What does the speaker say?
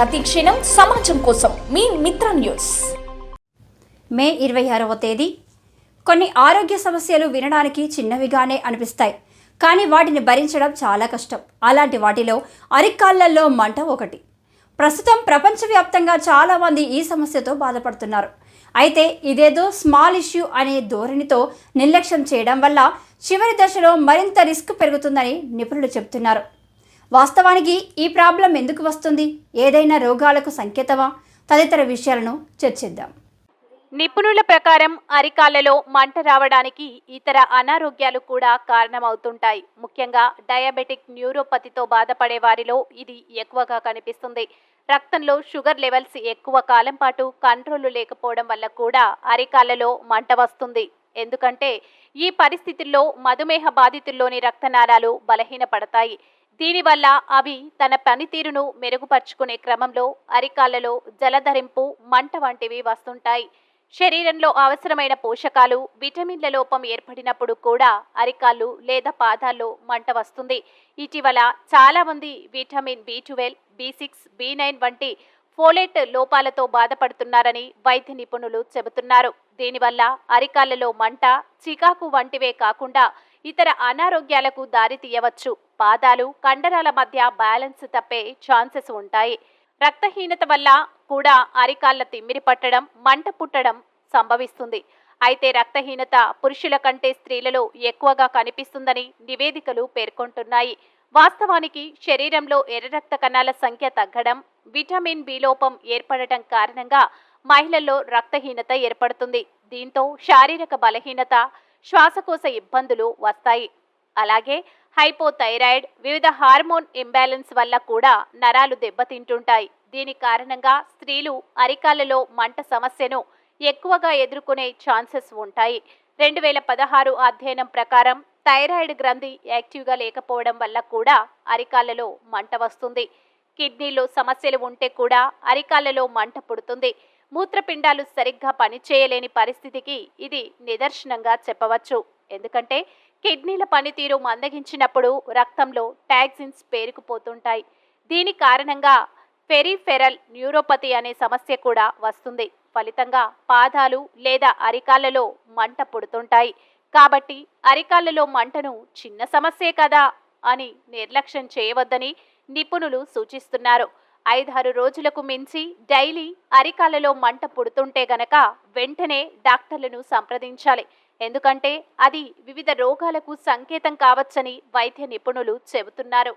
ప్రతి క్షణం సమాజం కోసం మీ మిత్ర న్యూస్. మే 26వ తేదీ. కొన్ని ఆరోగ్య సమస్యలు వినడానికి చిన్నవిగానే అనిపిస్తాయి, కానీ వాటిని భరించడం చాలా కష్టం. అలాంటి వాటిలో అరికాళ్లలో మంట ఒకటి. ప్రస్తుతం ప్రపంచవ్యాప్తంగా చాలామంది ఈ సమస్యతో బాధపడుతున్నారు. అయితే ఇదేదో స్మాల్ ఇష్యూ అనే ధోరణితో నిర్లక్ష్యం చేయడం వల్ల చివరి దశలో మరింత రిస్క్ పెరుగుతుందని నిపుణులు చెబుతున్నారు. వాస్తవానికి ఈ ప్రాబ్లం ఎందుకు వస్తుంది, ఏదైనా రోగాలకు సంకేతమా తదితర విషయాలను చర్చిద్దాం. నిపుణుల ప్రకారం అరికాళ్లలో మంట రావడానికి ఇతర అనారోగ్యాలు కూడా కారణమవుతుంటాయి. ముఖ్యంగా డయాబెటిక్ న్యూరోపతితో బాధపడే వారిలో ఇది ఎక్కువగా కనిపిస్తుంది. రక్తంలో షుగర్ లెవెల్స్ ఎక్కువ కాలం పాటు కంట్రోల్ లేకపోవడం వల్ల కూడా అరికాళ్లలో మంట వస్తుంది. ఎందుకంటే ఈ పరిస్థితుల్లో మధుమేహ బాధితుల్లోని రక్తనాళాలు బలహీనపడతాయి. దీనివల్ల అవి తన పనితీరును మెరుగుపరుచుకునే క్రమంలో అరికాళ్లలో జలధరింపు, మంట వంటివి వస్తుంటాయి. శరీరంలో అవసరమైన పోషకాలు, విటమిన్ల లోపం ఏర్పడినప్పుడు కూడా అరికాళ్ళు లేదా పాదాల్లో మంట వస్తుంది. ఇటీవల చాలామంది విటమిన్ B12, B6, B9 వంటి ఫోలేట్ లోపాలతో బాధపడుతున్నారని వైద్య నిపుణులు చెబుతున్నారు. దీనివల్ల అరికాళ్లలో మంట, చికాకు వంటివే కాకుండా ఇతర అనారోగ్యాలకు దారితీయవచ్చు. పాదాలు, కండరాల మధ్య బ్యాలెన్స్ తప్పే ఛాన్సెస్ ఉంటాయి. రక్తహీనత వల్ల కూడా అరికాళ్ల తిమ్మిరి పట్టడం, మంట పుట్టడం సంభవిస్తుంది. అయితే రక్తహీనత పురుషుల కంటే స్త్రీలలో ఎక్కువగా కనిపిస్తుందని నివేదికలు పేర్కొంటున్నాయి. వాస్తవానికి శరీరంలో ఎర్ర రక్త కణాల సంఖ్య తగ్గడం, విటమిన్ బి లోపం ఏర్పడటం కారణంగా మహిళల్లో రక్తహీనత ఏర్పడుతుంది. దీంతో శారీరక బలహీనత, శ్వాసకోశ ఇబ్బందులు వస్తాయి. అలాగే హైపోథైరాయిడ్, వివిధ హార్మోన్ ఇంబ్యాలెన్స్ వల్ల కూడా నరాలు దెబ్బతింటుంటాయి. దీని కారణంగా స్త్రీలు అరికాళ్లలో మంట సమస్యను ఎక్కువగా ఎదుర్కొనే ఛాన్సెస్ ఉంటాయి. 2016 అధ్యయనం ప్రకారం థైరాయిడ్ గ్రంథి యాక్టివ్గా లేకపోవడం వల్ల కూడా అరికాళ్లలో మంట వస్తుంది. కిడ్నీలో సమస్యలు ఉంటే కూడా అరికాళ్లలో మంట పుడుతుంది. మూత్రపిండాలు సరిగ్గా పనిచేయలేని పరిస్థితికి ఇది నిదర్శనంగా చెప్పవచ్చు. ఎందుకంటే కిడ్నీల పనితీరు మందగించినప్పుడు రక్తంలో టాక్సిన్స్ పేరుకుపోతుంటాయి. దీని కారణంగా పెరిఫెరల్ న్యూరోపతి అనే సమస్య కూడా వస్తుంది. ఫలితంగా పాదాలు లేదా అరికాళ్లలో మంట పుడుతుంటాయి. కాబట్టి అరికాళ్లలో మంటను చిన్న సమస్యే కదా అని నిర్లక్ష్యం చేయవద్దని నిపుణులు సూచిస్తున్నారు. 5-6 రోజులకు మించి డైలీ అరికాళ్లలో మంట పుడుతుంటే గనక వెంటనే డాక్టర్లను సంప్రదించాలి. ఎందుకంటే అది వివిధ రోగాలకు సంకేతం కావచ్చని వైద్య నిపుణులు చెబుతున్నారు.